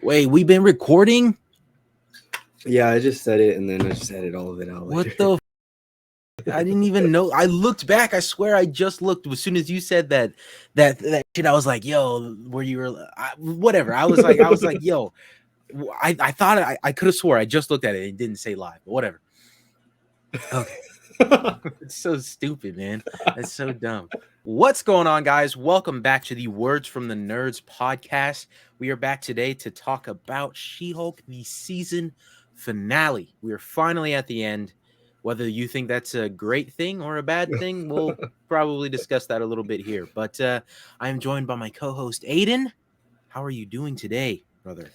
Wait, we've been recording? Yeah, I just said it and then I just edit all of it out What later. the I didn't even know. I looked back. I swear I just looked as soon as you said that shit. I was like, "Yo, where you were whatever." I was like, "Yo, I thought I could have swore I just looked at it. It didn't say live, but whatever." Okay. It's so stupid, man. That's so dumb. What's going on, guys? Welcome back to the Words from the Nerds podcast. We are back today to talk about She-Hulk, the season finale. We are finally at the end. Whether you think that's a great thing or a bad thing, we'll probably discuss that a little bit here. But I am joined by my co-host, Aiden. How are you doing today, brother?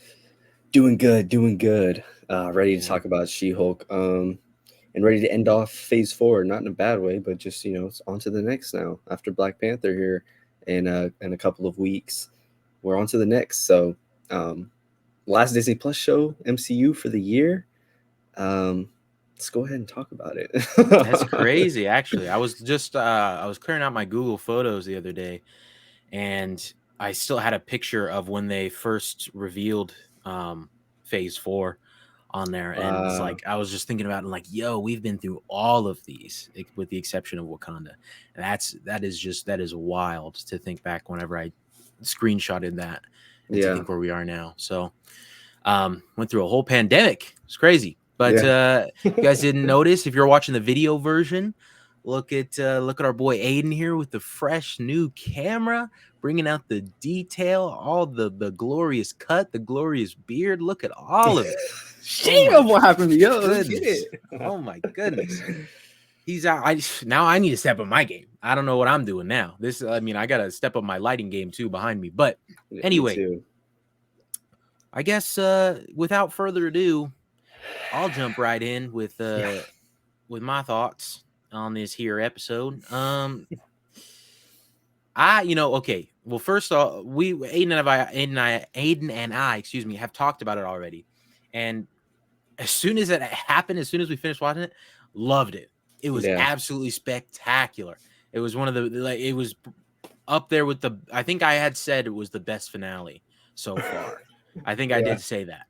Doing good, doing good. Ready to Yeah. talk about She-Hulk. And ready to end off Phase 4, not in a bad way, but just it's on to the next now. After Black Panther here in a couple of weeks, we're on to the next. So, last Disney Plus show, MCU for the year. Let's go ahead and talk about it. That's crazy, actually. I was clearing out my Google Photos the other day, and I still had a picture of when they first revealed Phase 4 on there, and it's Wow. like I was just thinking about it, like, yo, we've been through all of these, with the exception of Wakanda, and that is wild to think back whenever I screenshotted that and to Yeah. think where we are now. So, went through a whole pandemic. It's crazy. But Yeah. you guys didn't notice, if you're watching the video version, look at our boy Aiden here with the fresh new camera, bringing out the detail, all the glorious cut, the glorious beard. Look at all of it. Oh my Damn, what happened to yo? Let's get goodness. it. Oh my goodness. He's out. Now I need to step up my game. I don't know what I'm doing now. I gotta step up my lighting game too behind me. But Yeah, me anyway, too. I guess without further ado, I'll jump right in Yeah. with my thoughts on this here episode. Okay. Well, first off, Aiden and I, excuse me, have talked about it already, and as soon as it happened, as soon as we finished watching it, loved it. It was Yeah. absolutely spectacular. It was one of the it was up there with I think I had said it was the best finale so far. I think I Yeah. did say that.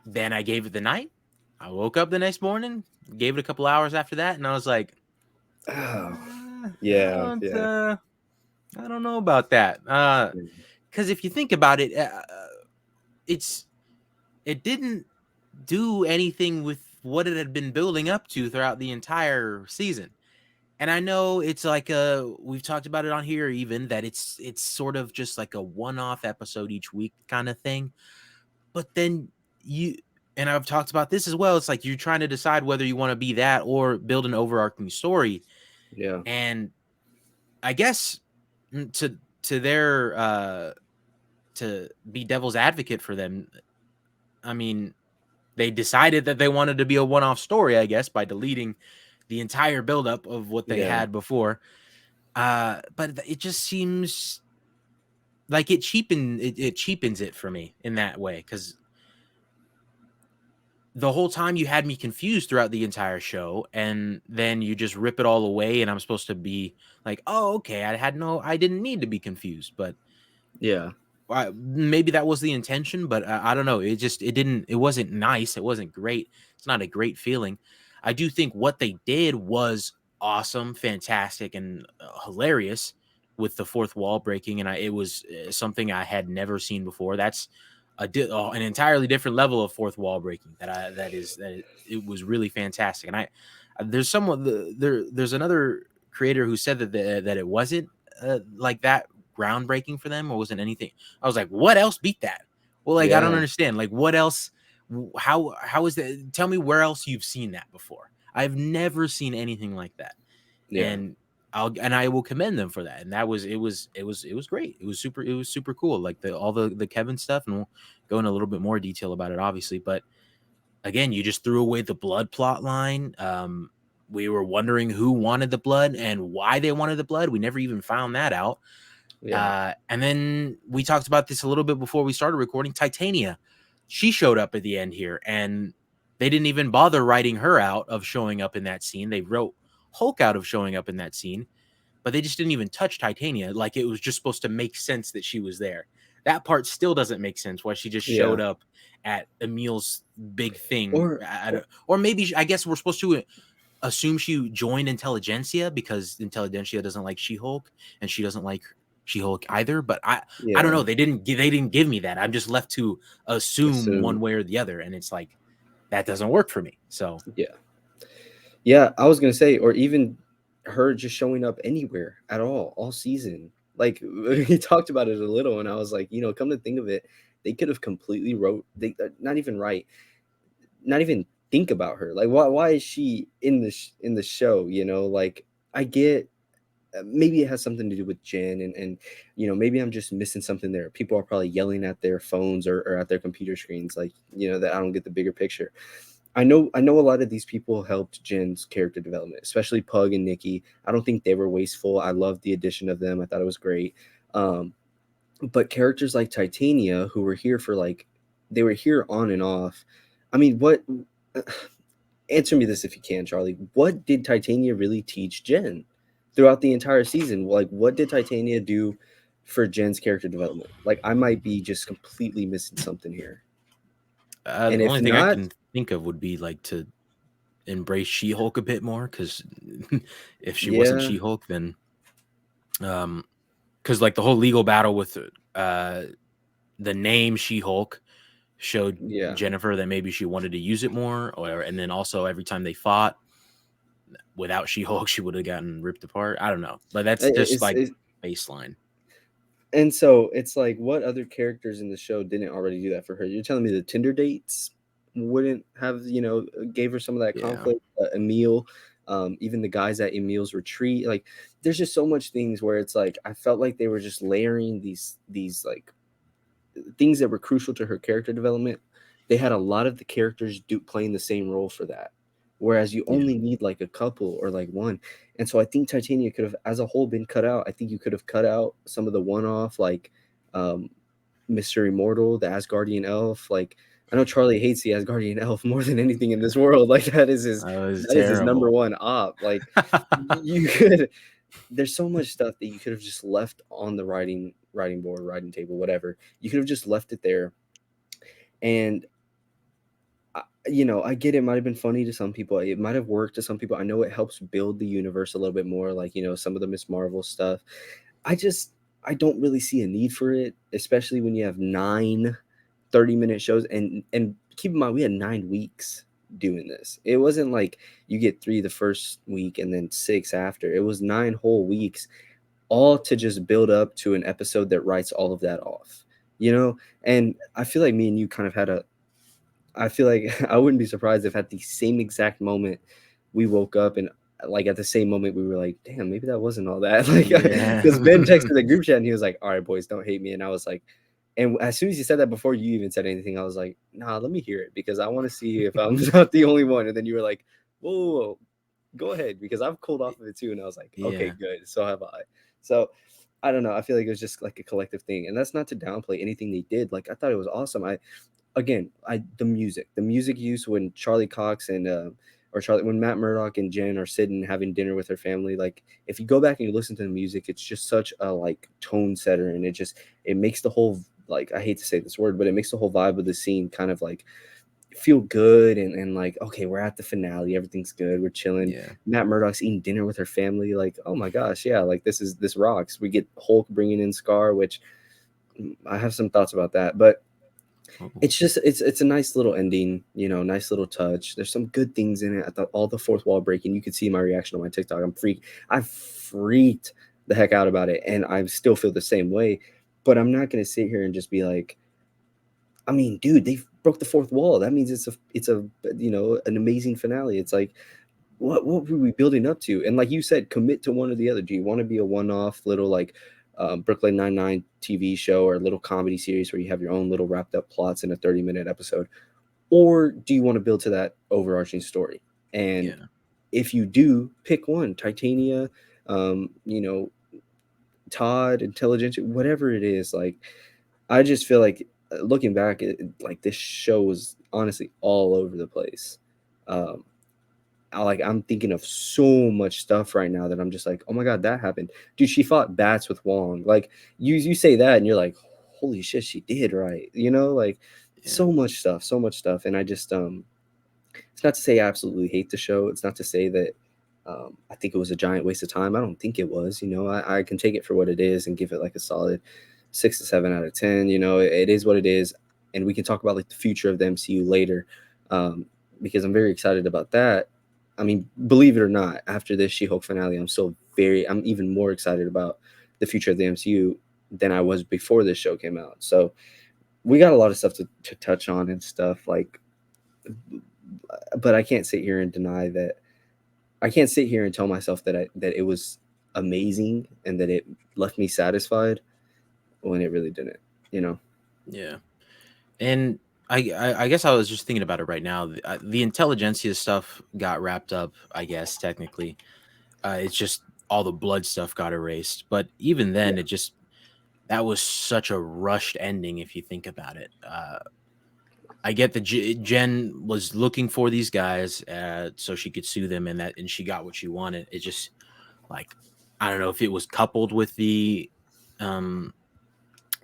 Then I gave it the night. I woke up the next morning, gave it a couple hours after that, and I was like, Oh, I yeah, don't, yeah. I don't know about that. Because if you think about it, it didn't do anything with what it had been building up to throughout the entire season. And I know it's like we've talked about it on here, even that it's sort of just like a one-off episode each week kind of thing. But then and I've talked about this as well. It's like you're trying to decide whether you want to be that or build an overarching story. Yeah. And I guess to their to be devil's advocate for them, I mean, they decided that they wanted to be a one-off story, I guess, by deleting the entire buildup of what they Yeah. had before. But it just seems like it cheapens it for me in that way, because the whole time you had me confused throughout the entire show, and then you just rip it all away, and I'm supposed to be like, oh, okay, I didn't need to be confused, but Yeah. maybe that was the intention, but I don't know. It wasn't nice. It wasn't great. It's not a great feeling. I do think what they did was awesome, fantastic, and hilarious with the fourth wall breaking, and it was something I had never seen before. That's an entirely different level of fourth wall breaking. It was really fantastic. And there's another creator who said that it wasn't like that groundbreaking for them, or wasn't anything. I was like, what else beat that? Well, like, I don't Yeah. understand. Like, what else? How is that? Tell me where else you've seen that before. I've never seen anything like that, Yeah. and I will commend them for that. And it was great. It was super cool. Like all the Kevin stuff, and we'll go in a little bit more detail about it, obviously. But again, you just threw away the blood plot line. We were wondering who wanted the blood and why they wanted the blood. We never even found that out. Yeah. And then we talked about this a little bit before we started recording. Titania, she showed up at the end here, and they didn't even bother writing her out of showing up in that scene. They wrote Hulk out of showing up in that scene, but they just didn't even touch Titania. Like, it was just supposed to make sense that she was there. that part still doesn't make sense. Why she just showed Yeah. up at Emil's big thing, Or, or or maybe I guess we're supposed to assume she joined Intelligentsia because Intelligentsia doesn't like She-Hulk and she doesn't like She-Hulk either. But I don't yeah, know. They didn't give me that. I'm just left to assume one assume. way or the other, and it's like that doesn't work for me. So Yeah. Yeah, I was gonna say, or even her just showing up anywhere at all season. Like we talked about it a little, and I was like, come to think of it, they could have completely wrote they not even write, not even think about her. Like, why is she in in the show? Like, I get, maybe it has something to do with Jen, and maybe I'm just missing something there. People are probably yelling at their phones or at their computer screens, like, that I don't get the bigger picture. I know a lot of these people helped Jen's character development, especially Pug and Nikki. I don't think they were wasteful. I loved the addition of them. I thought it was great. Um, but characters like Titania, who were here for like, they were here on and off. I mean, what? Answer me this if you can, Charlie. What did Titania really teach Jen throughout the entire season? Like, what did Titania do for Jen's character development? Like, I might be just completely missing something here. And the if only thing I not, can think of would be like to embrace She-Hulk a bit more, because if she wasn't yeah, She-Hulk, then because like the whole legal battle with uh the name She-Hulk showed yeah. Jennifer that maybe she wanted to use it more, or and then also every time they fought without She-Hulk, she would have gotten ripped apart. I don't know, but that's just It's, like it's baseline. and so it's like, what other characters in the show didn't already do that for her? You're telling me the Tinder dates wouldn't have, gave her some of that Yeah, conflict? Emil, even the guys at Emil's retreat, like, there's just so much things where it's like I felt like they were just layering these like things that were crucial to her character development. They had a lot of the characters playing the same role for that, whereas you yeah, only need like a couple or like one. And so I think Titania could have, as a whole, been cut out. I think you could have cut out some of the one-off, like, um, Mr. Immortal, the Asgardian elf. Like, I know Charlie hates the Asgardian elf more than anything in this world. Like, that was that is his number terrible. one op. Like, you could, there's so much stuff that you could have just left on the writing board, writing table, whatever. You could have just left it there. And I get it might have been funny to some people. It might have worked to some people. I know it helps build the universe a little bit more, like, some of the Miss Marvel stuff. I don't really see a need for it, especially when you have 9 30-minute shows. And keep in mind, we had 9 weeks doing this. It wasn't like you get 3 the first week and then 6 after. It was 9 whole weeks, all to just build up to an episode that writes all of that off. And I feel like me and you kind of had a I feel like I wouldn't be surprised if at the same exact moment we woke up, and like at the same moment we were like, damn, maybe that wasn't all that. Like, Yeah, because Ben texted the group chat and he was like, all right, boys, don't hate me. And I was like, and as soon as he said that, before you even said anything, I was like, nah, let me hear it because I want to see if I'm not the only one. And then you were like, whoa, whoa, whoa, go ahead, because I've cooled off of it too. And I was like, okay, yeah, good. So have I. So I don't know. I feel like it was just like a collective thing. And that's not to downplay anything they did. Like, I thought it was awesome. The music use when Charlie Cox and or Charlie when Matt Murdock and Jen are sitting having dinner with her family. Like, if you go back and you listen to the music, it's just such a like tone setter, and it makes the whole, like, I hate to say this word, but it makes the whole vibe of the scene kind of like feel good, and like, okay, we're at the finale, everything's good, we're chilling. yeah. Matt Murdock's eating dinner with her family, like, oh my gosh, yeah, like this rocks. We get Hulk bringing in Scar, which, I have some thoughts about that, but Oh, it's a nice little ending, nice little touch. There's some good things in it. I thought all the fourth wall breaking. You could see my reaction on my TikTok. I freaked the heck out about it, and I still feel the same way. But I'm not gonna sit here and just be like, I mean, dude, they broke the fourth wall. That means it's a an amazing finale. It's like, what were we building up to? And like you said, commit to one or the other. Do you want to be a one-off little, like, Brooklyn Nine-Nine TV show or a little comedy series where you have your own little wrapped up plots in a 30-minute episode? Or do you want to build to that overarching story? And yeah, if you do, pick one. Titania, um, you know, Todd, Intelligence, whatever it is. Like, I just feel like, looking back, like, this show was honestly all over the place. Um, I'm thinking of so much stuff right now that I'm just like, oh my god, that happened, dude. She fought bats with Wong. Like, you say that and you're like, holy shit, she did right. You know, like Yeah. so much stuff. And I just it's not to say I absolutely hate the show. It's not to say that I think it was a giant waste of time. I don't think it was. You know, I can take it for what it is and give it like a solid 6 to 7 out of 10. You know, it is what it is, and we can talk about like the future of the MCU later, um, because I'm very excited about that. I mean, believe it or not, after this She-Hulk finale, I'm even more excited about the future of the MCU than I was before this show came out. So we got a lot of stuff to touch on and stuff like, but I can't sit here and deny that I can't sit here and tell myself that it was amazing and that it left me satisfied when it really didn't. You know? Yeah. And I guess I was just thinking about it right now. The intelligentsia stuff got wrapped up, I guess, technically. It's just all the blood stuff got erased. But even then, Yeah. it just, that was such a rushed ending if you think about it. I get that Jen was looking for these guys so she could sue them, and she got what she wanted. It just, like, I don't know if it was coupled with the um,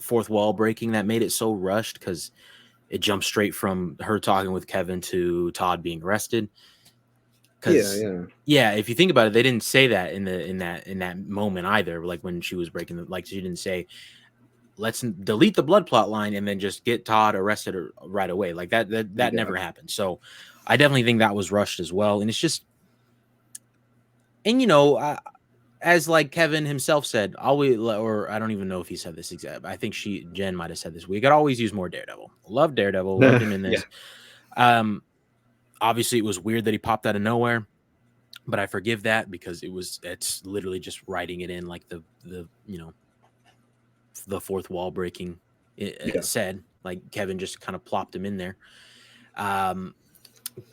fourth wall breaking that made it so rushed, because it jumped straight from her talking with Kevin to Todd being arrested. Yeah. Because Yeah. yeah, if you think about it, they didn't say that in that moment either. Like when she was breaking the, like she didn't say, let's delete the blood plot line and then just get Todd arrested right away. Like that Yeah. never happened. So I definitely think that was rushed as well. And it's just, and you know, as like Kevin himself said, always, or I don't even know if he said this exact. I think Jen might have said this. We could always use more Daredevil. Love Daredevil. Loved him in Yeah. this. Um, Obviously it was weird that he popped out of nowhere, but I forgive that because it's literally just writing it in like the the fourth wall breaking it Yeah. said, like Kevin just kind of plopped him in there. Um,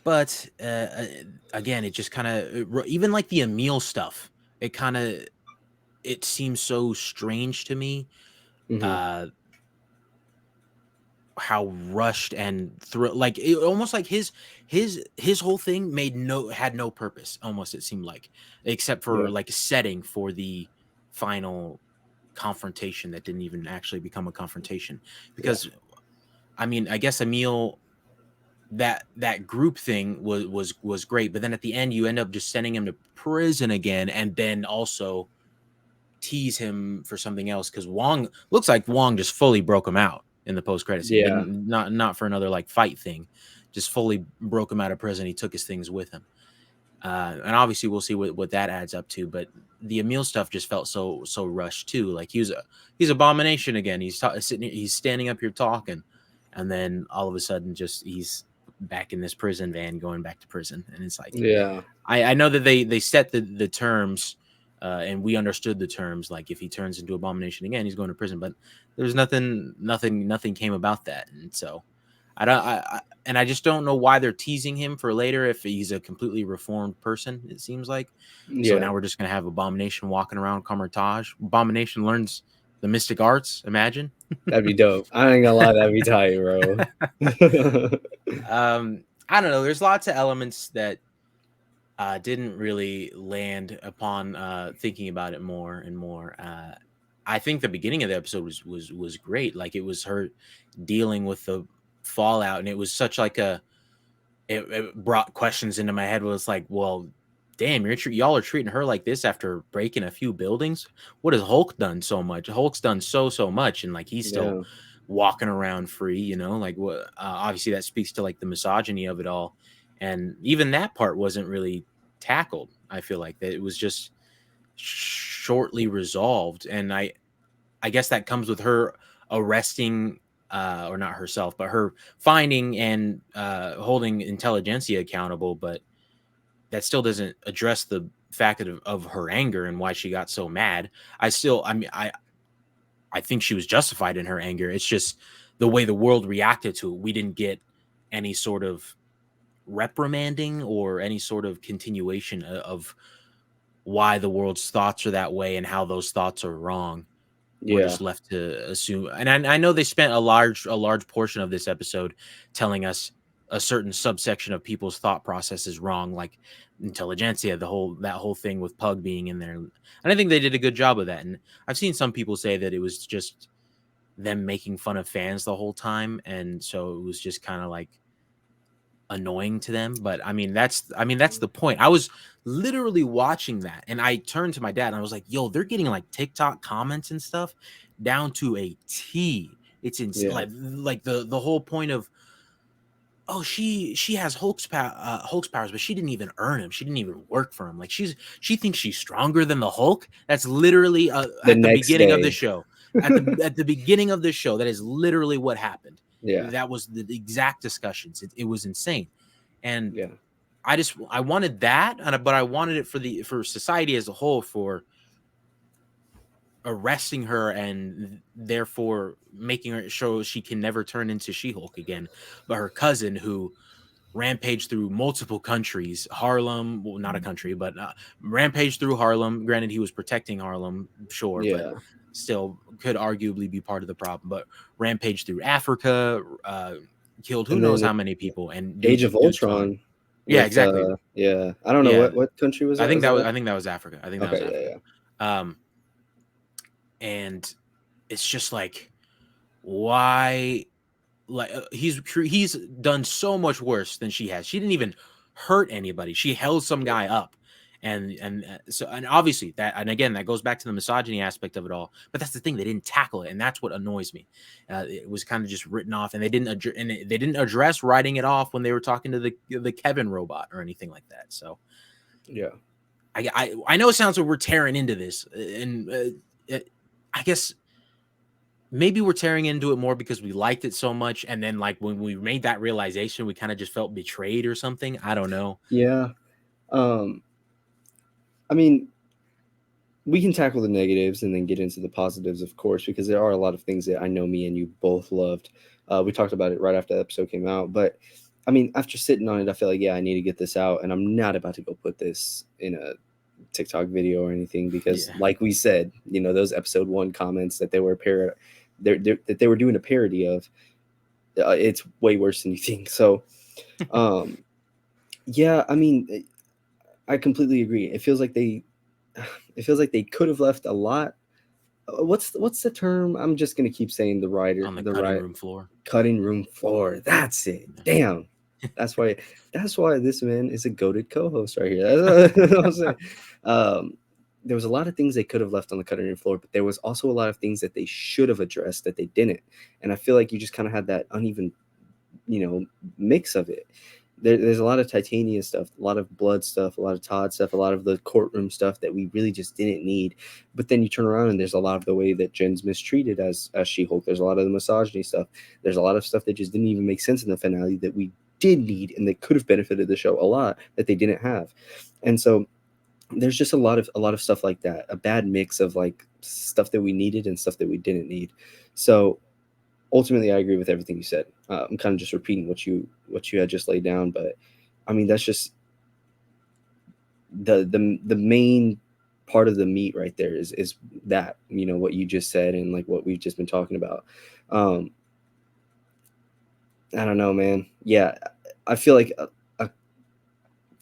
but again, it just kind of, even like the Emil stuff, it kind of, it seems so strange to me. Hmm. Uh, how rushed and like it, almost like his whole thing had no purpose, almost, it seemed like, except Yeah. for like setting for the final confrontation that didn't even actually become a confrontation. Yeah. Because I mean, I guess Emil, that group thing was great, but then at the end you end up just sending him to prison again, and then also tease him for something else, because Wong looks like Wong just fully broke him out in the post credit scene, Yeah. didn't, not for another like fight thing, just fully broke him out of prison. He took his things with him, and obviously we'll see what that adds up to. But the Emil stuff just felt so rushed too. Like he's Abomination again. He's standing up here talking, and then all of a sudden just he's back in this prison van going back to prison, and it's like, Yeah. I know that they set the terms, and we understood the terms. Like if he turns into Abomination again, he's going to prison. But there's nothing came about that, and so I don't. And I just don't know why they're teasing him for later if he's a completely reformed person. It seems like. So Yeah. now we're just gonna have Abomination walking around Carmitage. Abomination learns the mystic arts. Imagine. That'd be dope. I ain't gonna lie, that'd be tight, bro. I don't know. There's lots of elements that didn't really land upon thinking about it more and more. I think the beginning of the episode was great. Like it was her dealing with the fallout, and it was such like it brought questions into my head. Was like, well, damn, y'all are treating her like this after breaking a few buildings. What has Hulk done so much? Hulk's done so much, and like he's still Yeah. walking around free. You know, like what? Obviously, that speaks to like the misogyny of it all, and even that part wasn't really tackled. I feel like that it was just shortly resolved, and I guess that comes with her arresting, or not herself, but her finding and holding intelligentsia accountable. But that still doesn't address the fact of her anger and why she got so mad. I mean, I think she was justified in her anger. It's just the way the world reacted to it. We didn't get any sort of reprimanding or any sort of continuation of why the world's thoughts are that way and how those thoughts are wrong. We're Yeah. just left to assume. And I know they spent a large portion of this episode telling us a certain subsection of people's thought process is wrong, like intelligentsia, that whole thing with Pug being in there. And I think they did a good job of that. And I've seen some people say that it was just them making fun of fans the whole time, and so it was just kind of like annoying to them. But I mean that's the point. I was literally watching that, and I turned to my dad and I was like, "Yo, they're getting like TikTok comments and stuff down to a T. It's Yeah. like the whole point of, oh, she has Hulk's powers, but she didn't even earn him. She didn't even work for him. Like she thinks she's stronger than the Hulk. That's literally The at the next beginning of the day. show. At the beginning of the show, that is literally what happened. Yeah. That was the exact discussions. It was insane, and Yeah. I wanted that, but I wanted it for society as a whole, for arresting her and therefore making her show she can never turn into She-Hulk again. But her cousin, who rampaged through multiple countries, Harlem, well, not a country, but rampaged through Harlem. Granted, he was protecting Harlem, sure, but Yeah. still could arguably be part of the problem. But rampaged through Africa, killed who And then knows how with many people, and Age of dude's fine. Ultron Yeah, with exactly. yeah, I don't know Yeah, what country was that? Was that I think that was Africa. I think that was okay, Africa. yeah, Um, and it's just like, why, like he's done so much worse than she has. She didn't even hurt anybody. She held some yeah. guy up, and obviously that, and again, that goes back to the misogyny aspect of it all. But that's the thing, they didn't tackle it, and that's what annoys me. It was kind of just written off, and they didn't address writing it off when they were talking to the Kevin robot or anything like that. So Yeah. I know it sounds like we're tearing into this, and I guess maybe we're tearing into it more because we liked it so much, and then like when we made that realization, we kind of just felt betrayed or something. I don't know. Yeah. Um, I mean, we can tackle the negatives and then get into the positives, of course, because there are a lot of things that I know me and you both loved. We talked about it right after the episode came out, but I mean, after sitting on it, I feel like, yeah, I need to get this out, and I'm not about to go put this in a TikTok video or anything because, Yeah. like we said, those episode 1 comments that they were that they were doing a parody of, it's way worse than you think. So, um, yeah, I mean, I completely agree. It feels like they could have left a lot. What's the term? I'm just gonna keep saying On the the cutting right room floor. cutting room floor. That's it. Damn. That's why. That's why this man is a goated co-host right here. That's what I'm saying. Um, there was a lot of things they could have left on the cutting room floor, but there was also a lot of things that they should have addressed that they didn't. And I feel like you just kind of had that uneven, mix of it. There's a lot of Titania stuff, a lot of blood stuff, a lot of Todd stuff, a lot of the courtroom stuff that we really just didn't need. But then you turn around and there's a lot of the way that Jen's mistreated as She-Hulk. There's a lot of the misogyny stuff. There's a lot of stuff that just didn't even make sense in the finale that we did need and that could have benefited the show a lot that they didn't have. And so there's just a lot of stuff like that, a bad mix of like stuff that we needed and stuff that we didn't need. So ultimately, I agree with everything you said. I'm kind of just repeating what you had just laid down, but I mean that's just the main part of the meat right there is that what you just said and like what we've just been talking about. Um, I don't know, man. Yeah, I feel like a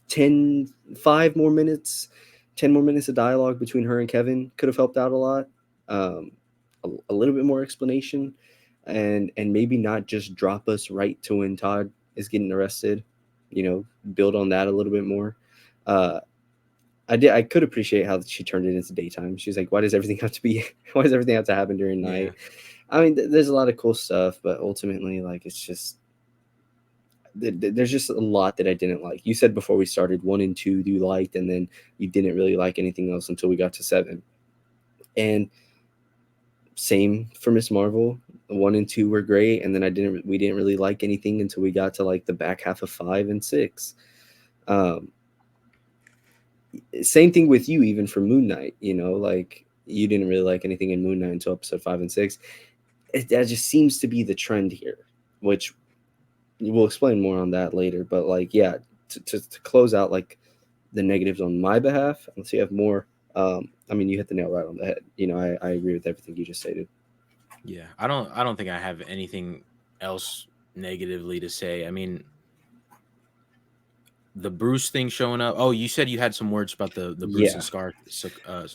10 5 more minutes, 10 more minutes of dialogue between her and Kevin could have helped out a lot. Um, a little bit more explanation and maybe not just drop us right to when Todd is getting arrested, build on that a little bit more. Uh, I could appreciate how she turned it into daytime. She's like, why does everything have to be, why does everything have to happen during Yeah. night? I mean, there's a lot of cool stuff, but ultimately, like, it's just, there's just a lot that I didn't like. You said before we started 1 and 2 you liked, and then you didn't really like anything else until we got to 7. And same for Miss Marvel. 1 and 2 were great, and then we didn't really like anything until we got to like the back half of 5 and 6. Um, Same thing with you, even for Moon Knight. Like you didn't really like anything in Moon Knight until episode 5 and 6. That just seems to be the trend here, which we'll explain more on that later. But like, yeah, to close out like the negatives on my behalf, unless you have more. I mean, you hit the nail right on the head. I agree with everything you just stated. Yeah. I don't think I have anything else negatively to say. I mean, the Bruce thing showing up. Oh, you said you had some words about the Bruce Yeah, and Scar,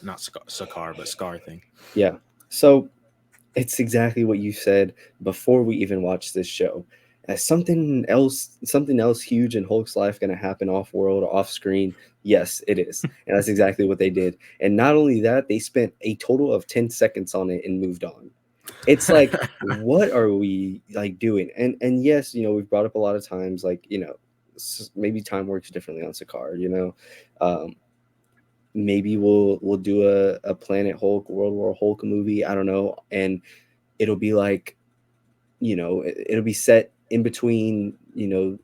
not Scar, but Scar thing. yeah. So It's exactly what you said before we even watched this show. Something else huge in Hulk's life going to happen off world, off screen. Yes, it is, and that's exactly what they did. And not only that, they spent a total of 10 seconds on it and moved on. It's like, what are we like doing? And yes, we've brought up a lot of times, like, maybe time works differently on Sakaar. Um, maybe we'll do a Planet Hulk, World War Hulk movie. I don't know, and it'll be like, it'll be set in between,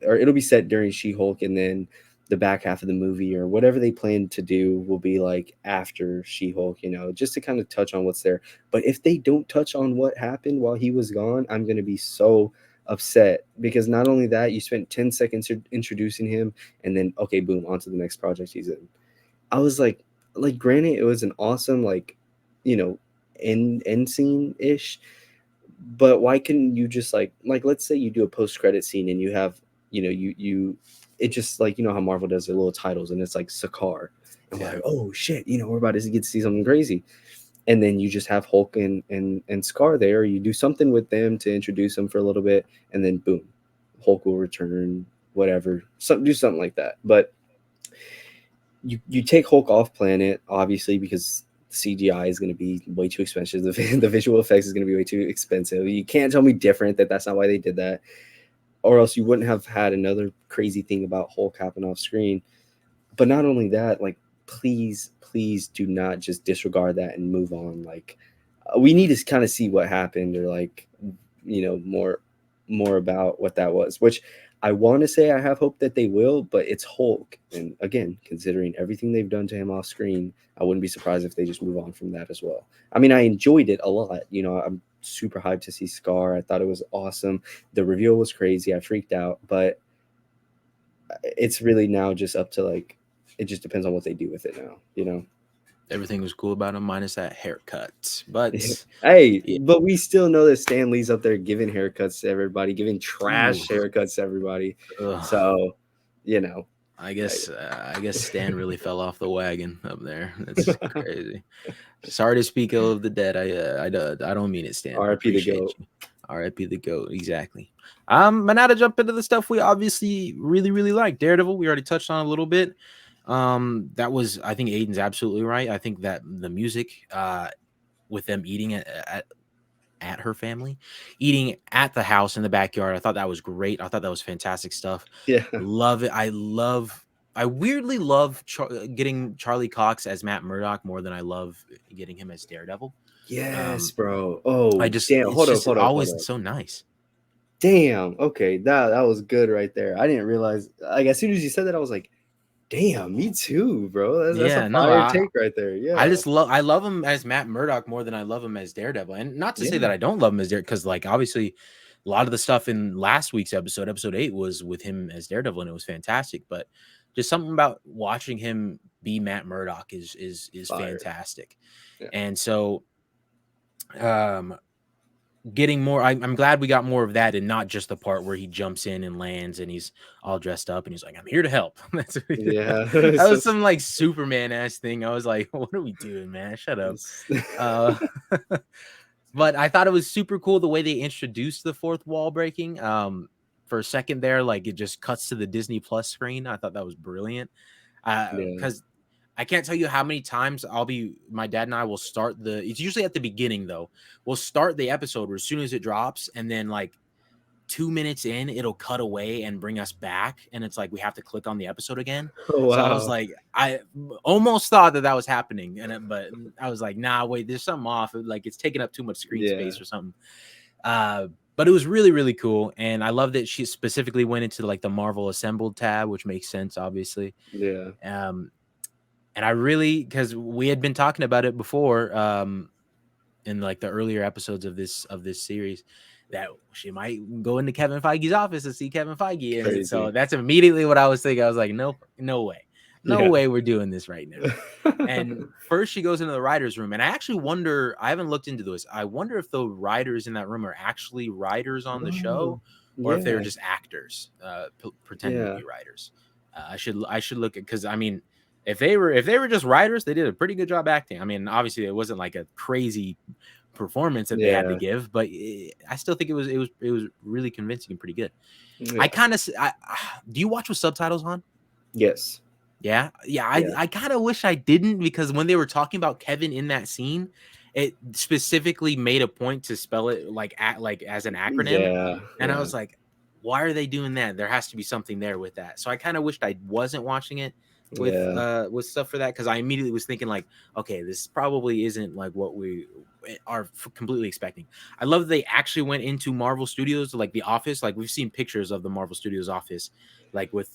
or it'll be set during She-Hulk, and then the back half of the movie or whatever they plan to do will be like after She-Hulk, just to kind of touch on what's there. But if they don't touch on what happened while he was gone, I'm going to be so upset, because not only that, you spent 10 seconds introducing him, and then, okay, boom, on to the next project he's in. I was like, granted, it was an awesome, like, you know, end scene ish, but why couldn't you just like let's say you do a post credit scene and you have, you it just like, how Marvel does their little titles, and it's like Sakaar, and we're Yeah. like, oh shit, we're about to get to see something crazy, and then you just have Hulk and Scar there, or you do something with them to introduce them for a little bit, and then boom, Hulk will return, whatever, do something like that. But you take Hulk off planet, obviously, because CGI is going to be way too expensive. The visual effects is going to be way too expensive. You can't tell me different that that's not why they did that, or else you wouldn't have had another crazy thing about Hulk happen off screen. But not only that, like, please do not just disregard that and move on. Like, we need to kind of see what happened, or like, more about what that was, which I want to say I have hope that they will, but it's Hulk, and again, considering everything they've done to him off screen, I wouldn't be surprised if they just move on from that as well. I mean, I enjoyed it a lot. I'm super hyped to see Scar. I thought it was awesome. The reveal was crazy. I freaked out, but it's really now just up to, like, it just depends on what they do with it now. Everything was cool about him minus that haircut. But Hey, yeah. but we still know that Stan Lee's up there giving haircuts to everybody, giving Ooh. trash haircuts to everybody. Ugh. So, you know, I, I guess Stan really fell off the wagon up there. That's crazy. Sorry to speak ill of the dead. I don't mean it, Stan. RIP the Appreciate goat. you. R.I.P. the goat. Exactly. But now to jump into the stuff we obviously really really like. Daredevil. We already touched on a little bit. That was, I think Aiden's absolutely right. I think that the music, with them eating at her family, eating at the house in the backyard. I thought that was great. I thought that was fantastic stuff. Yeah. Love it. I weirdly love getting Charlie Cox as Matt Murdock more than I love getting him as Daredevil. Yes, Um, bro. Oh, damn. It's Hold up, just hold up, hold always up. so nice. Damn. Okay, that was good right there. I didn't realize. Like, as soon as you said that, I was like, damn, me too, bro. That's a Yeah, no, fire take right there. Yeah. I love him as Matt Murdock more than I love him as Daredevil. And not to say Yeah. that I don't love him as Daredevil, because like obviously a lot of the stuff in last week's episode 8, was with him as Daredevil, and it was fantastic. But just something about watching him be Matt Murdock is Fire. fantastic. Yeah. And so um getting more, I'm glad we got more of that, and not just the part where he jumps in and lands and he's all dressed up and he's like, I'm here to help. Yeah. That So was some like Superman ass thing. I was like, what are we doing, man? Shut up. it's- uh but I thought it was super cool the way they introduced the fourth wall breaking. For a second there, like it just cuts to the Disney Plus screen. I thought that was brilliant. yeah. Because I can't tell you how many times my dad and I will start it's usually at the beginning though. We'll start the episode as soon as it drops, and then like 2 minutes in, it'll cut away and bring us back. And it's like, we have to click on the episode again. Oh So I was wow. like, I almost thought that was happening. But I was like, nah, wait, there's something off. Like it's taking up too much screen Yeah. space or something. But it was really, really cool. And I love that she specifically went into like the Marvel Assembled tab, which makes sense, obviously. Yeah. Um, and I really, because we had been talking about it before, in like the earlier episodes of this series, that she might go into Kevin Feige's office to see Kevin Feige. And so Crazy. that's immediately what I was thinking. I was like, no, no way. No Yeah. way we're doing this right now. And first she goes into the writer's room. And I actually wonder, I haven't looked into this. I wonder if the writers in that room are actually writers on the Oh, show, or if they're yeah. just actors, pretending to Yeah. be writers. I should look at, because I mean, if they were just writers, they did a pretty good job acting. I mean, obviously it wasn't like a crazy performance that they had to Yeah. give, but I still think it was really convincing and pretty good. I Yeah. kind of do you watch with subtitles on? Yes. Yeah, yeah. I Yeah. I kind of wish I didn't, because when they were talking about Kevin in that scene, it specifically made a point to spell it like as an acronym, Yeah. and I Yeah. was like, why are they doing that? There has to be something there with that. So I kind of wished I wasn't watching it Yeah. with stuff for that, because I immediately was thinking like, okay, this probably isn't like what we are completely expecting. I love that they actually went into Marvel Studios, like the office. Like we've seen pictures of the Marvel Studios office, like with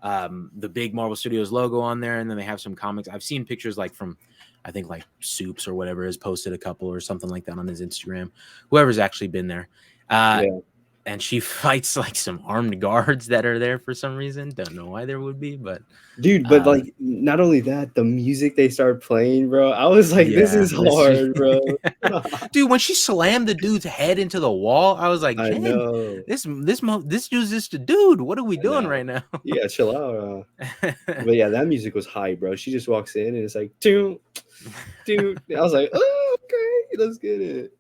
the big Marvel Studios logo on there, and then they have some comics. I've seen pictures like from, I think like Soups or whatever has posted a couple or something like that on his Instagram. Whoever's actually been there. Uh, Yeah. and she fights like some armed guards that are there for some reason. Don't know why there would be, but Dude, but uh, like not only that, the music they started playing, bro. I was like, this yeah, is hard, bro. dude. When she slammed the dude's head into the wall, I was like, I Jen, know. this dude's just a dude. What are we I doing know. right now? Yeah, chill out. But yeah, that music was hype, bro. She just walks in and it's like, dude, dude. I was like, oh, okay, let's get it.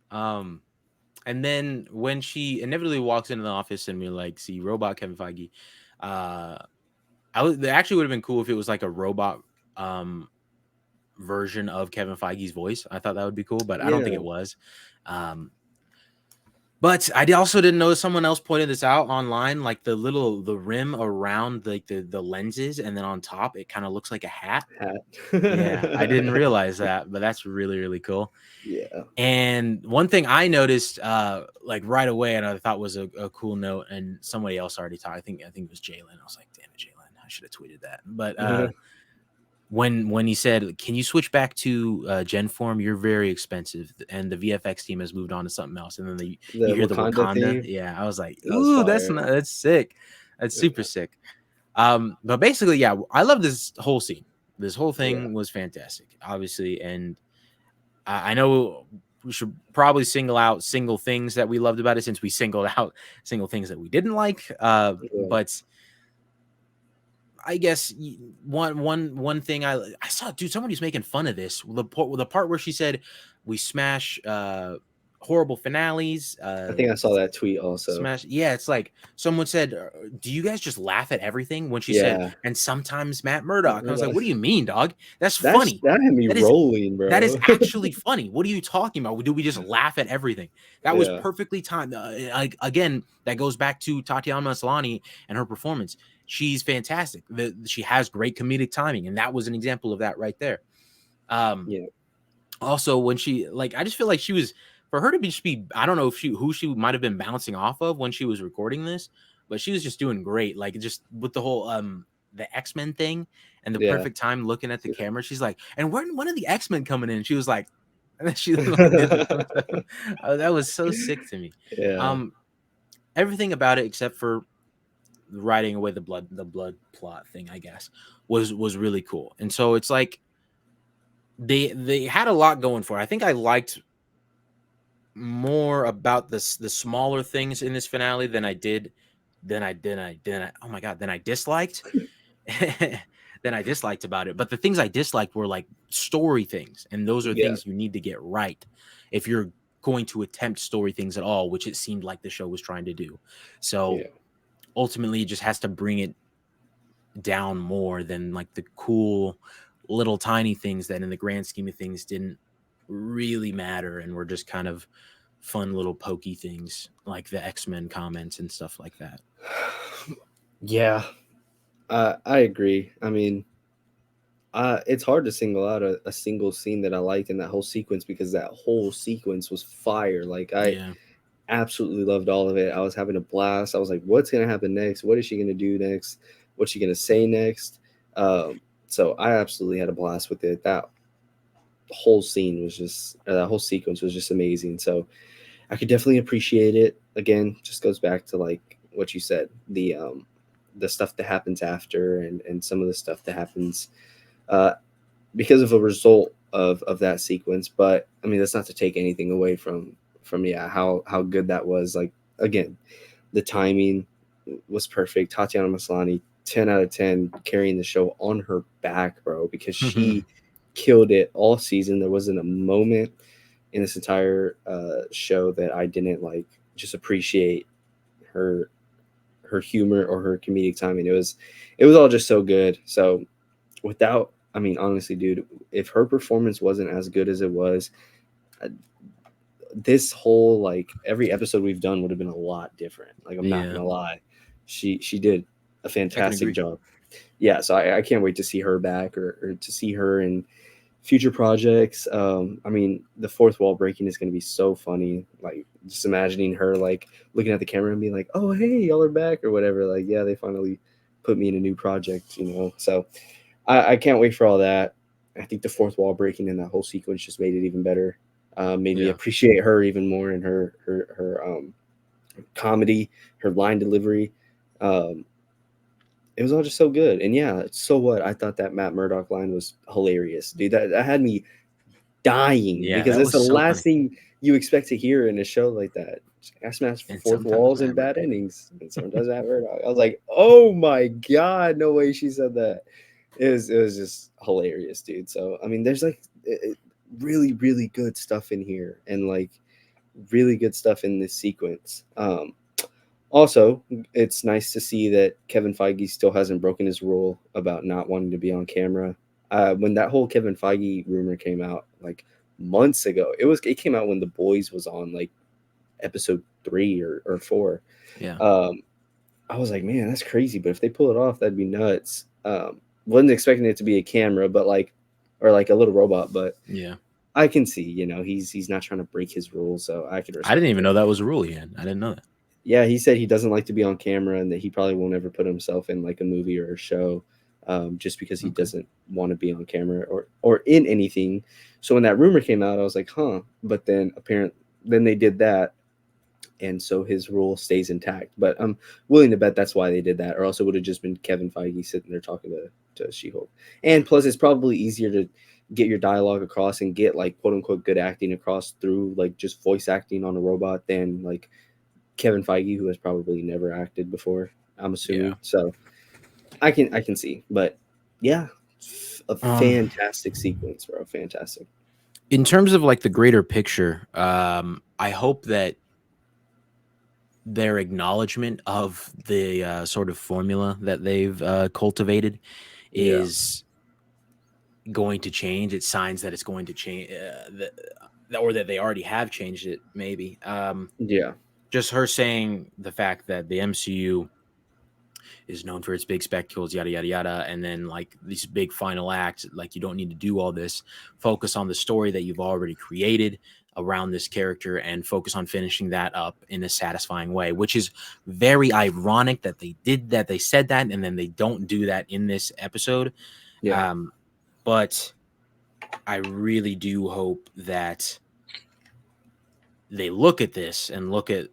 um, And then when she inevitably walks into the office and we like see robot Kevin Feige, uh, it actually would have been cool if it was like a robot um version of Kevin Feige's voice. I thought that would be cool, but I don't think Yeah. it was. Um, but I also didn't know, someone else pointed this out online, like the rim around like the lenses, and then on top it kind of looks like a hat. Hat. Yeah, I didn't realize that, but that's really really cool. Yeah. And one thing I noticed, like right away, and I thought was a cool note, and somebody else already talked. I think it was Jalen. I was like, damn it, Jalen, I should have tweeted that. But when he said, "Can you switch back to Gen Form? You're very expensive," and the VFX team has moved on to something else, and then you The hear the Wakanda Wakanda. theme, Yeah, I was like, that was ooh, that's fire. not that's sick. That's super sick. But basically, yeah, I love this whole scene. This whole Yeah. thing was fantastic, obviously, and I know we should probably single out single things that we loved about it, since we singled out single things that we didn't like. Yeah. But I guess one thing I saw, dude, somebody's making fun of this. The part where she said we smash horrible finales, I think I saw that tweet also. smash. Yeah, it's like someone said, "Do you guys just laugh at everything?" When she said, Yeah. "And sometimes Matt Murdock," I was like, "What do you mean, dog? That's funny. That had me That is rolling, that is bro. actually funny. What are you talking about? Do we just laugh at everything?" That was Yeah. perfectly timed. Like again, that goes back to Tatiana Maslany and her performance. She's fantastic. She has great comedic timing, and that was an example of that right there. Um, Yeah. Also, when she like, I just feel like she was, for her to just be, I don't know if who she might have been bouncing off of when she was recording this, but she was just doing great. Like just with the whole the X-Men thing and the Yeah. perfect time looking at the camera. She's like, and when are the X-Men coming in? She was like, and then she like did the thumbs up. That was so sick to me. Yeah. Um, Everything about it except for writing away the blood plot thing, I guess, was really cool. And so it's like they had a lot going for it. I think I liked more about the smaller things in this finale than I did than I oh my god, than I disliked. Than I disliked about it. But the things I disliked were like story things, and those are Yeah. things you need to get right if you're going to attempt story things at all, which it seemed like the show was trying to do. So Yeah. ultimately, it just has to bring it down more than like the cool little tiny things that in the grand scheme of things didn't really matter and were just kind of fun little pokey things like the X-Men comments and stuff like that. Yeah. I agree. I mean, it's hard to single out a single scene that I liked in that whole sequence because that whole sequence was fire. Like I Yeah. absolutely loved all of it. I was having a blast. I was like, what's gonna happen next? What is she gonna do next? What's she gonna say next? So I absolutely had a blast with it. That whole scene was just that whole sequence was just amazing. So I could definitely appreciate it. Again, just goes back to like what you said, the stuff that happens after and some of the stuff that happens uh because of a result of that sequence. But I mean that's not to take anything away from yeah, how good that was. Like again, the timing was perfect. Tatiana Maslany, 10 out of 10, carrying the show on her back, bro, because she killed it all season. There wasn't a moment in this entire show that I didn't like just appreciate her her humor or her comedic timing. It was all just so good. So without, I mean, honestly, dude, if her performance wasn't as good as it was, uh, this whole like every episode we've done would have been a lot different. Like I'm not Yeah, gonna lie, she did a I can fantastic agree. job. Yeah, so I can't wait to see her back or to see her in future projects. I mean, the fourth wall breaking is going to be so funny. Like just imagining her like looking at the camera and being like, "Oh, hey, y'all are back" or whatever. Like, yeah, they finally put me in a new project, you know. So I can't wait for all that. I think the fourth wall breaking and that whole sequence just made it even better. Made me Yeah. appreciate her even more and her comedy, her line delivery. Um, it was all just so good. And yeah, so what? I thought that Matt Murdock line was hilarious, dude. That had me dying Yeah, because that it's was the so last funny. thing you expect to hear in a show like that. I smash And fourth sometimes walls Matt and bad Murdock. endings, and sometimes Matt Murdock. I was like, oh my god, no way she said that. It was just hilarious, dude. So I mean, there's like really really good stuff in here, and like really good stuff in this sequence. Also, it's nice to see that Kevin Feige still hasn't broken his rule about not wanting to be on camera. When that whole Kevin Feige rumor came out, like months ago, it came out when The Boys was on like episode 3 or 4. Yeah, Um, I was like, man, that's crazy. But if they pull it off, that'd be nuts. Wasn't expecting it to be a camera, but like, or like a little robot. But yeah. I can see, he's not trying to break his rules, so I can I didn't respect even it. know that was a rule yet. I didn't know that. Yeah, he said he doesn't like to be on camera and that he probably won't ever put himself in like a movie or a show, just because he Okay. doesn't want to be on camera or in anything. So when that rumor came out, I was like, huh. But then apparently, then they did that, and so his rule stays intact. But I'm willing to bet that's why they did that, or else it would have just been Kevin Feige sitting there talking to She-Hulk. And plus, it's probably easier to get your dialogue across and get like quote unquote good acting across through like just voice acting on a robot than like Kevin Feige, who has probably never acted before. I'm Yeah. assuming. So I can see, but yeah, a Um, fantastic sequence, bro. Fantastic. in terms of like the greater picture, I hope that their acknowledgement of the sort of formula that they've cultivated Yeah. is going to change. It's signs that it's going to change, or that they already have changed it. Maybe. Yeah. Just her saying the fact that the MCU is known for its big spectacles, yada yada yada, and then like these big final acts. Like you don't need to do all this. Focus on the story that you've already created around this character and focus on finishing that up in a satisfying way, which is very ironic that they did that. They said that, and then they don't do that in this episode. Yeah. Um, but I really do hope that they look at this and look at,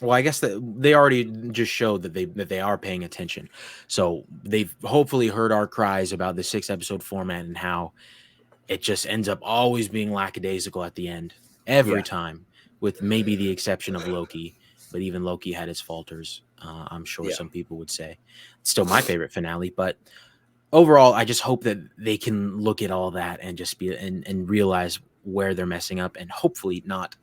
well, I guess that they already just showed that they are paying attention. So they've hopefully heard our cries about the 6 episode format and how it just ends up always being lackadaisical at the end every Yeah. time, with maybe the exception of Loki. But even Loki had its falters. I'm sure Yeah. some people would say it's still my favorite finale. But overall, I just hope that they can look at all that and just be and realize where they're messing up and hopefully not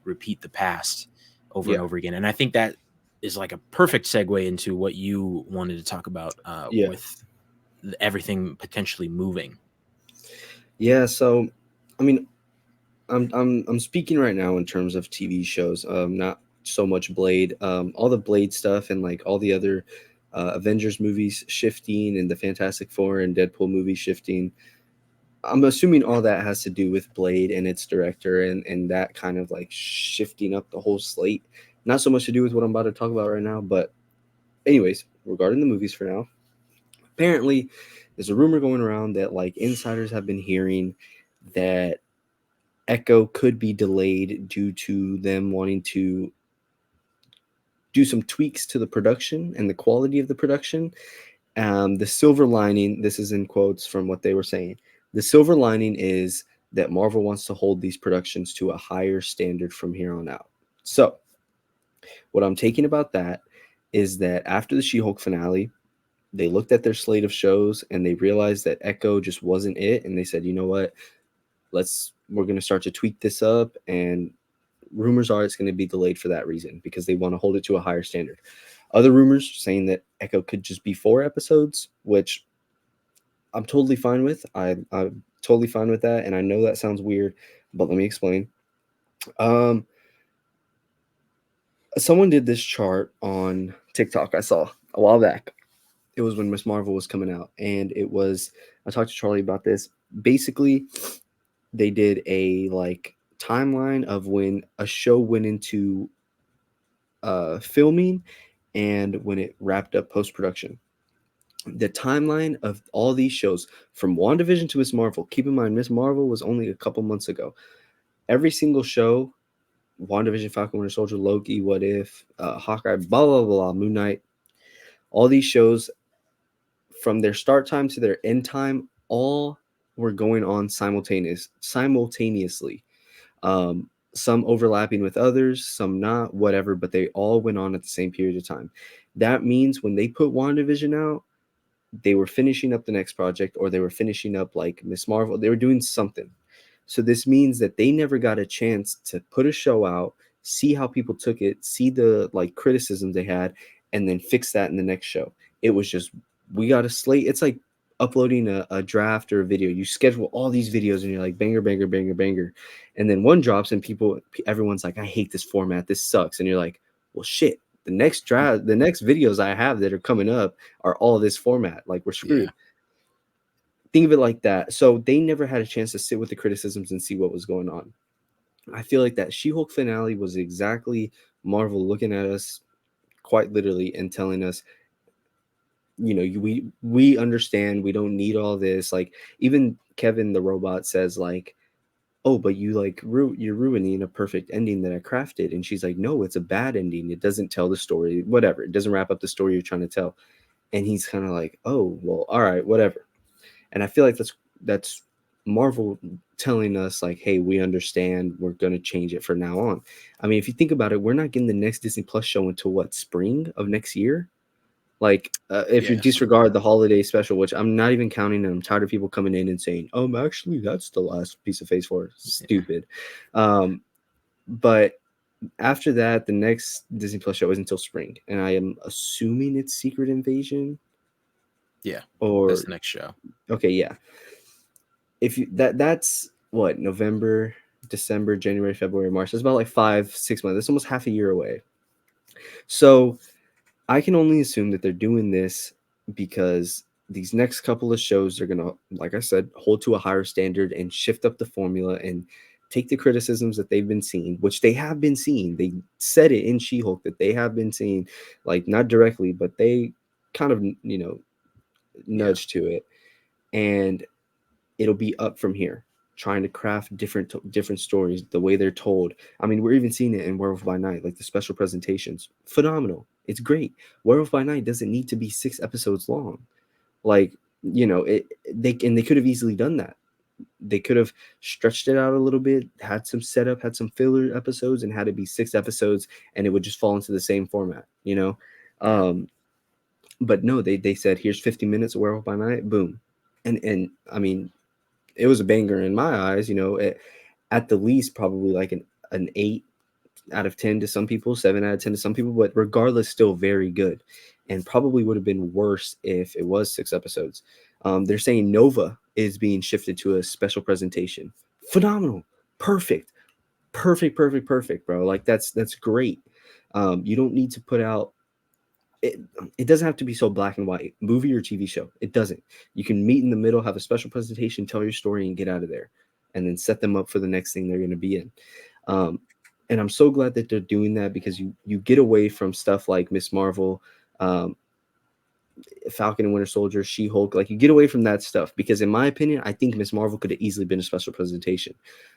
repeat the past over and Yeah. over again. And I think that is like a perfect segue into what you wanted to talk about Yeah. with everything potentially moving. Yeah. So, I mean, I'm speaking right now in terms of TV shows. Not so much Blade. All the Blade stuff and like all the other Avengers movies shifting and the Fantastic Four and Deadpool movies shifting. I'm assuming all that has to do with Blade and its director and that kind of like shifting up the whole slate. Not so much to do with what I'm about to talk about right now, but anyways, regarding the movies for now, apparently there's a rumor going around that like insiders have been hearing that Echo could be delayed due to them wanting to do some tweaks to the production and the quality of the production. The silver lining, this is in quotes from what they were saying, the silver lining is that Marvel wants to hold these productions to a higher standard from here on out. So, what I'm taking about that is that after the She Hulk finale, they looked at their slate of shows and they realized that Echo just wasn't it. And they said, you know what? Let's we're going to start to tweak this up, and rumors are it's going to be delayed for that reason because they want to hold it to a higher standard. Other rumors saying that Echo could just be 4 episodes, which I'm totally fine with. I'm totally fine with that, and I know that sounds weird, but let me explain. Um, Someone did this chart on TikTok I saw a while back. It was when Miss Marvel was coming out, and it was I talked to Charlie about this. Basically, they did a like timeline of when a show went into filming and when it wrapped up post production. The timeline of all these shows from WandaVision to Miss Marvel. Keep in mind, Miss Marvel was only a couple months ago. Every single show, WandaVision, Falcon Winter Soldier, Loki, What If, Hawkeye, blah, blah, blah, Moon Knight, all these shows from their start time to their end time, all were going on simultaneously. Some overlapping with others, some not, whatever, but they all went on at the same period of time. That means when they put WandaVision out, they were finishing up the next project or they were finishing up like Miss Marvel. They were doing something. So this means that they never got a chance to put a show out, see how people took it, see the like criticisms they had, and then fix that in the next show. It was just we got a slate. It's like uploading a draft or a video. You schedule all these videos and you're like banger, banger, banger, banger. And then one drops and everyone's like, I hate this format. This sucks. And you're like, well, shit. The next videos I have that are coming up are all this format. Like we're Yeah. screwed. Think of it like that. So they never had a chance to sit with the criticisms and see what was going on. I feel like that She-Hulk finale was exactly Marvel looking at us quite literally and telling us, we understand, we don't need all this. Like even Kevin the robot says like, oh, but you like you're ruining a perfect ending that I crafted. And she's like, no, it's a bad ending. It doesn't tell the story, whatever. It doesn't wrap up the story you're trying to tell. And he's kind of like, oh, well, all right, whatever. And I feel like that's Marvel telling us like, hey, we understand, we're gonna change it from now on. I mean, if you think about it, we're not getting the next Disney Plus show until what, spring of next year? Like, if you Yeah. Something like disregard that. the holiday special, which I'm not even counting, and I'm tired of people coming in and saying, actually, that's the last piece of Phase 4. Yeah. Stupid. Um, but after that, the next Disney Plus show is until spring, and I am assuming it's Secret Invasion Yeah. That's or the next show. okay, yeah. If you that's what, November, December, January, February, March. It's about like 5, 6 months. It's almost half a year away. So I can only assume that they're doing this because these next couple of shows are gonna, like I said, hold to a higher standard and shift up the formula and take the criticisms that they've been seeing, which they have been seeing. They said it in She-Hulk that they have been seeing, like not directly, but they kind of Yeah. nudge to it, and it'll be up from here, trying to craft different stories the way they're told. I mean, we're even seeing it in Werewolf by Night, like the special presentations, phenomenal, it's great. Werewolf by Night doesn't need to be 6 episodes long. Like, they could have easily done that. They could have stretched it out a little bit, had some setup, had some filler episodes, and had it be 6 episodes, and it would just fall into the same format. Yeah. um but no, they said here's 50 minutes of Werewolf by Night, boom. And I mean, it was a banger in my eyes. At the least, probably like an 8 out of 10 to some people, 7 out of 10 to some people, but regardless, still very good, and probably would have been worse if it was 6 episodes. They're saying Nova is being shifted to a special presentation. Phenomenal, perfect, perfect, perfect, perfect, bro. Like that's great. You don't need to put out it, it doesn't have to be so black and white, movie or TV show. It doesn't. You can meet in the middle, have a special presentation, tell your story, and get out of there, and then set them up for the next thing they're going to be in. Um, and I'm so glad that they're doing that because you get away from stuff like Miss Marvel, um, Falcon and Winter Soldier, She Hulk. Like you get away from that stuff because, in my opinion, I think Miss Marvel could have easily been a special presentation.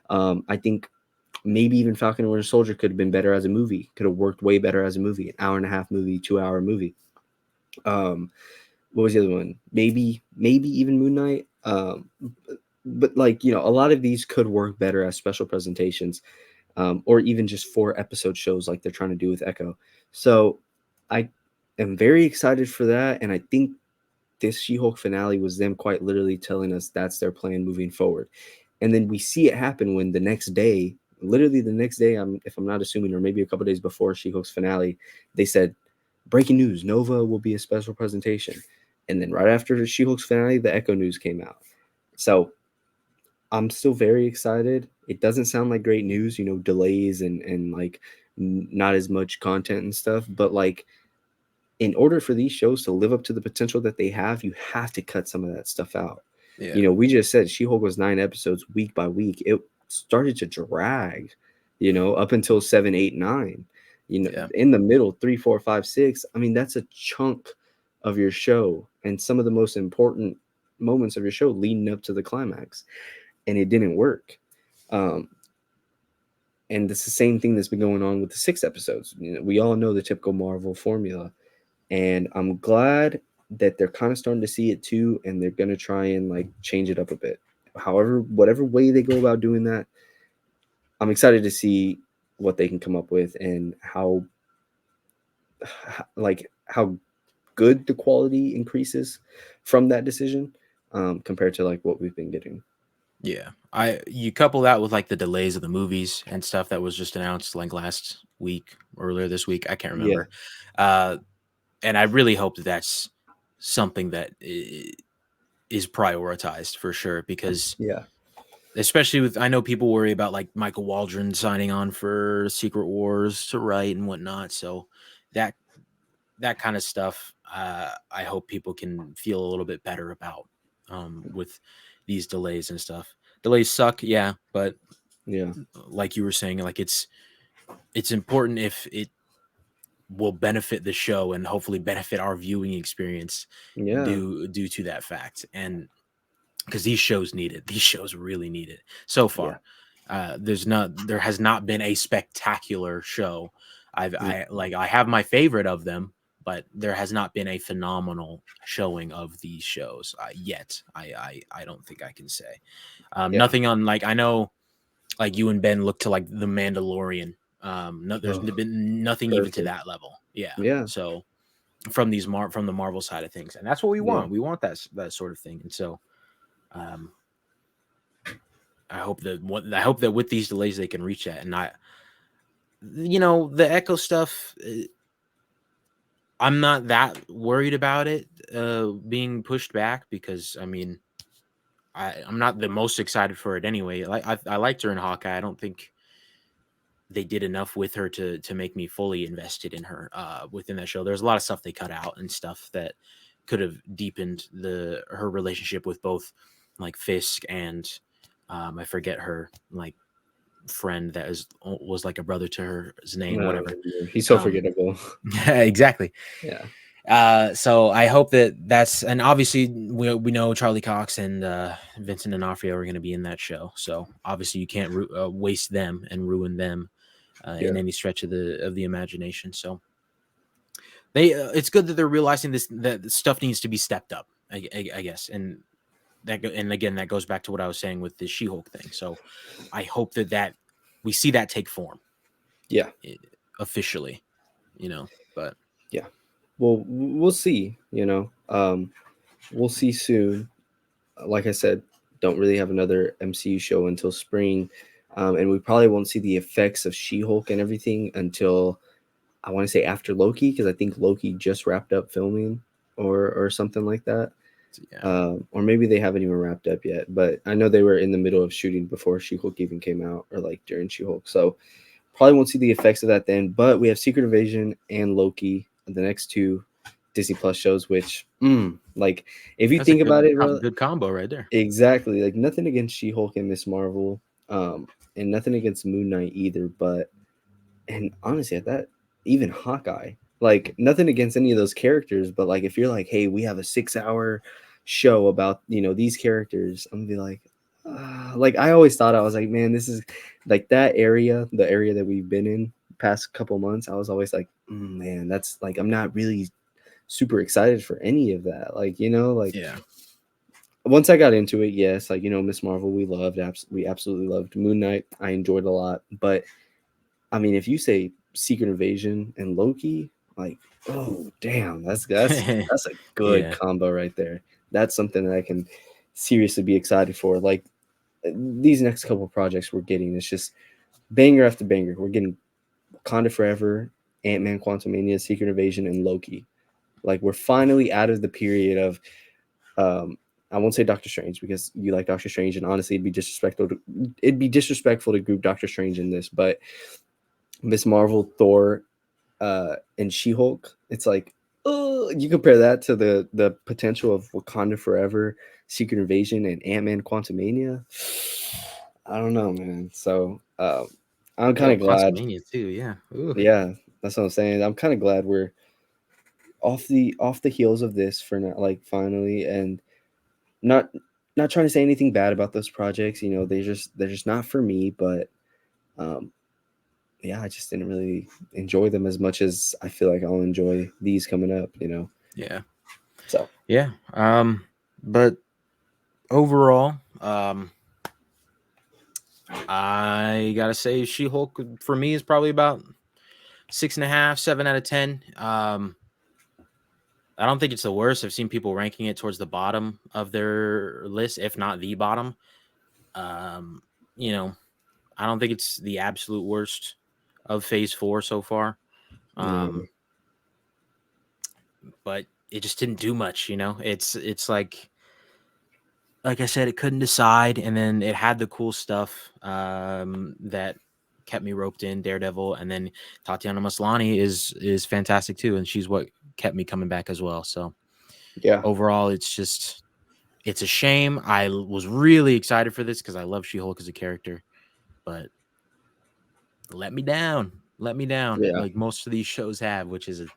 I think maybe even Falcon and Winter Soldier could have been better as a movie. Could have worked way better as a movie, an hour and a half movie, 2 hour movie. Um, what was the other one? Maybe even Moon Knight. But like a lot of these could work better as special presentations, or even just 4 episode shows like they're trying to do with Echo. So I am very excited for that, and I think this She-Hulk finale was them quite literally telling us that's their plan moving forward. And then we see it happen when the next day, literally the next day, if I'm not assuming, or maybe a couple days before She-Hulk's finale, they said, breaking news, Nova will be a special presentation. And then right after She-Hulk's finale, the Echo news came out. So I'm still very excited. It doesn't sound like great news, delays and like not as much content and stuff, but like in order for these shows to live up to the potential that they have, you have to cut some of that stuff out. Yeah. We just said She-Hulk was 9 episodes week by week. It started to drag, up until 7, 8, 9. Yeah. In the middle, 3, 4, 5, 6. I mean, that's a chunk of your show and some of the most important moments of your show leading up to the climax, and it didn't work. Um, and it's the same thing that's been going on with the 6 episodes. We all know the typical Marvel formula, and I'm glad that they're kind of starting to see it too, and they're gonna try and like change it up a bit. However, whatever way they go about doing that, I'm excited to see what they can come up with and how good the quality increases from that decision, compared to like what we've been getting. Yeah. You couple that with like the delays of the movies and stuff that was just announced like last week, earlier this week, I can't Yeah, remember. Uh and I really hope that that's something that is prioritized for sure, because yeah, especially with, I know people worry about like Michael Waldron signing on for Secret Wars to write and whatnot. So that that kind of stuff, I hope people can feel a little bit better about, with these delays and stuff. Delays suck, yeah, but yeah, like you were saying, like it's important if it will benefit the show and hopefully benefit our viewing experience yeah, due to that fact. And because these shows need it, these shows really need it. So yeah, far, there has not been a spectacular show. mm, I have my favorite of them, but there has not been a phenomenal showing of these shows yet. I don't think I can say. yeah. Nothing on, like, I know like you and Ben look to like the Mandalorian. No, there's Oh, been nothing even to perfect. that level. Yeah. Yeah, So from from the Marvel side of things, and that's what we yeah, want. We want that sort of thing. And so, um, I hope that with these delays they can reach that. And the Echo stuff, I'm not that worried about it being pushed back, because I mean, I'm not the most excited for it anyway. I liked her in Hawkeye. I don't think they did enough with her to make me fully invested in her within that show. There's a lot of stuff they cut out and stuff that could have deepened her relationship with both like Fisk and I forget her like friend that was like a brother to her, his name, no, whatever. he's so Um, forgettable. exactly. Yeah, So I hope that's, and obviously we know Charlie Cox and Vincent D'Onofrio are going to be in that show. So obviously you can't waste them and ruin them yeah, in any stretch of the imagination. So it's good that they're realizing that stuff needs to be stepped up. I guess, and and again that goes back to what I was saying with the She-Hulk thing. So I hope that we see that take form yeah, eh, officially, but yeah. Well, we'll see. We'll see soon. Like I said, don't really have another MCU show until spring, and we probably won't see the effects of She-Hulk and everything until, I want to say, after Loki, because I think Loki just wrapped up filming, or something like that. yeah, Or maybe they haven't even wrapped up yet. But I know they were in the middle of shooting before She-Hulk even came out, or like during She-Hulk. So probably won't see the effects of that then. But we have Secret Invasion and Loki, the next two Disney Plus shows. Which, like, if you that's a think about it, bro, good combo right there. exactly, like nothing against She-Hulk and Miss Marvel, and nothing against Moon Knight either. But, and honestly, at that, even Hawkeye, like nothing against any of those characters, but like if you're like, hey, we have a 6 hour show about these characters, I'm gonna be like, like I always thought, I was like, man, this is like that area, the area that we've been in past couple months. I was always like, man, that's like, I'm not really super excited for any of that. Like, like Yeah, once I got into it, yes, like Miss Marvel, we loved, we absolutely loved. Moon Knight, I enjoyed a lot, but I mean, if you say Secret Invasion and Loki, like, oh damn, that's a good yeah, combo right there. That's something that I can seriously be excited for. Like, these next couple of projects we're getting, it's just banger after banger. We're getting Wakanda Forever, Ant-Man Quantumania, Secret Invasion, and Loki. Like we're finally out of the period of I won't say Doctor Strange because you like Doctor Strange, and honestly, it'd be disrespectful to group Doctor Strange in this. But Miss Marvel, Thor, and She Hulk, it's like, oh, you compare that to the potential of Wakanda Forever, Secret Invasion, and Ant-Man Quantumania. I don't know, man. So I'm kind Yo, of glad. Quantumania too. Yeah. Ooh. Yeah, that's what I'm saying. I'm kind of glad we're off the heels of this for now, like finally, and not not trying to say anything bad about those projects. You know, they're just not for me. But um, yeah, I just didn't really enjoy them as much as I feel like I'll enjoy these coming up. You know, Yeah. so Yeah. But overall, I gotta say, She-Hulk for me is probably about 6.5, 7 out of 10. I don't think it's the worst. I've seen people ranking it towards the bottom of their list, if not the bottom. Um, you know, I don't think it's the absolute worst of Phase 4 so far. yeah, But it just didn't do much. It's like I said, it couldn't decide, and then it had the cool stuff that kept me roped in. Daredevil, and then Tatiana Maslany is fantastic too, and she's what kept me coming back as well. So yeah, overall, it's a shame. I was really excited for this because I love She-Hulk as a character, but let me down. Let me down, yeah, like most of these shows have, which is a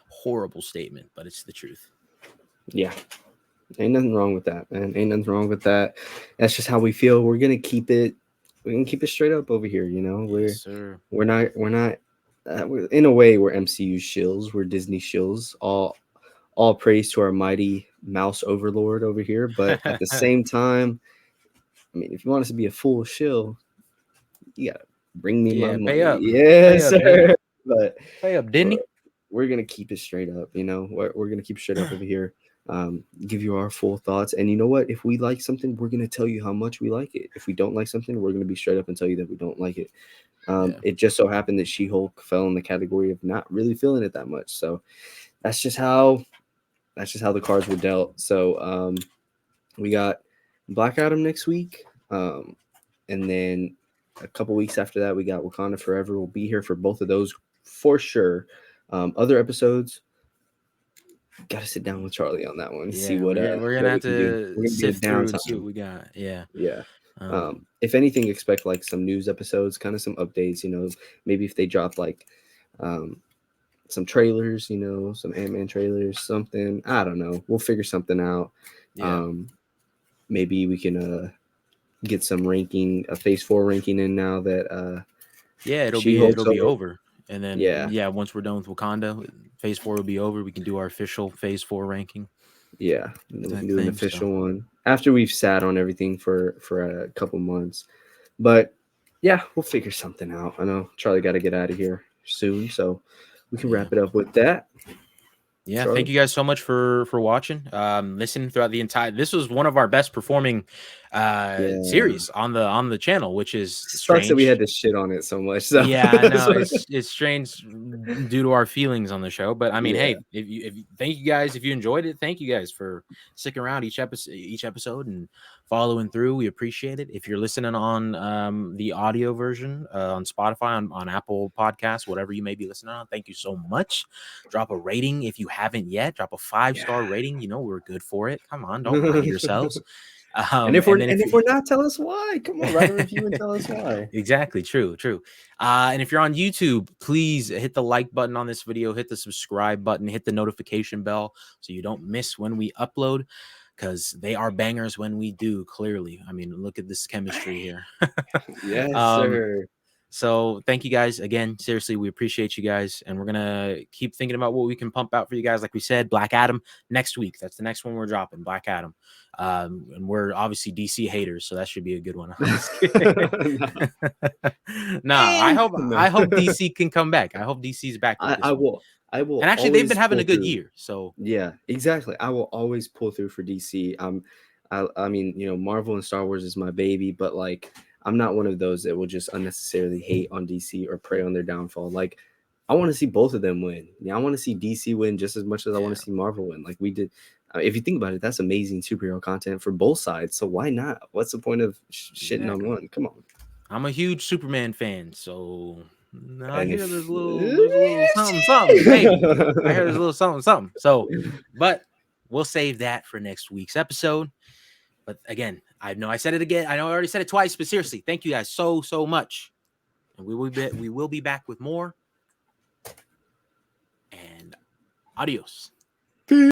horrible statement, but it's the truth. yeah. Ain't nothing wrong with that, man. Ain't nothing wrong with that. That's just how we feel. We're gonna keep it. We're gonna keep it straight up over here. You know, Yes, we're sir. we're not we're not. In a way, we're MCU shills. We're Disney shills. All praise to our mighty mouse overlord over here. But at the same time, I mean, if you want us to be a full shill, you gotta bring me my Yeah, pay money. up. Yes, Pay up, Disney. sir. But Pay up, we're, Disney. we're gonna keep it straight up. You know, we're gonna keep it straight up over here. Give you our full thoughts, and you know what? If we like something, we're gonna tell you how much we like it. If we don't like something, we're gonna be straight up and tell you that we don't like it. Yeah. It just so happened that She-Hulk fell in the category of not really feeling it that much. So that's just how the cards were dealt. So we got Black Adam next week, and then a couple weeks after that, we got Wakanda Forever. We'll be here for both of those for sure. Other episodes, got to sit down with Charlie on that one. See Yeah, we're gonna what we have can do. to We're gonna be a sift through and see what downtime. we got. Yeah. Yeah. Um, If anything, expect like some news episodes, kind of some updates. You know, maybe if they drop like um, some trailers, you know, some Ant-Man trailers, something. I don't know. We'll figure something out. yeah. Um, maybe we can get some ranking, a Phase 4 ranking in now that Yeah, it'll She-Hulk's be over. over. And then Yeah, yeah, once we're done with Wakanda, phase 4 will be over. We can do our official phase 4 ranking yeah. And then we can type do an thing. So official one after we've sat on everything for a couple months. But yeah, we'll figure something out. I know Charlie got to get out of here soon, so we can yeah. wrap it up with that. Yeah, thank Charlie. you guys so much for watching. Listening throughout the entire. This was one of our best performing Yeah, series on the channel, which is sucks that we had strange. to shit on it so much. So, Yeah, I know so- it's strange due to our feelings on the show, but I mean, yeah, hey, thank you guys if you enjoyed it. Thank you guys for sticking around each episode and following through. We appreciate it. If you're listening on the audio version on Spotify, on Apple Podcasts, whatever you may be listening on, thank you so much. Drop a rating if you haven't yet. Drop a 5-star rating. You know we're good for it. Come on, don't lie to yeah. yourselves. And And then if we're not, tell us why. Come on, write a review and tell us why. exactly. True. And if you're on YouTube, please hit the like button on this video, hit the subscribe button, hit the notification bell so you don't miss when we upload, because they are bangers when we do. Clearly, I mean, look at this chemistry here. Yes, um, sir. so thank you guys again. Seriously, we appreciate you guys, and we're gonna keep thinking about what we can pump out for you guys. Like we said, Black Adam next week. That's the next one we're dropping, Black Adam. And we're obviously DC haters, so that should be a good one. I'm just kidding. Nah, No. I hope DC can come back. I hope DC's back with I, this I one. will I will And actually, they've always been having pull a good through. year. So Yeah, exactly. I will always pull through for DC. I mean, you know, Marvel and Star Wars is my baby, but like I'm not one of those that will just unnecessarily hate on DC or prey on their downfall. Like I want to see both of them win. Yeah, I want to see DC win just as much as I want Yeah. to see Marvel win. Like we did. If you think about it, that's amazing superhero content for both sides. So why not? What's the point of shitting on Exactly. one? Come on. I'm a huge Superman fan, so I And hear if there's a little something, maybe. I hear there's a little something. So, but we'll save that for next week's episode. But again, I know I said it again. I know I already said it twice, but seriously, thank you guys so much. And we will be back with more. And adios.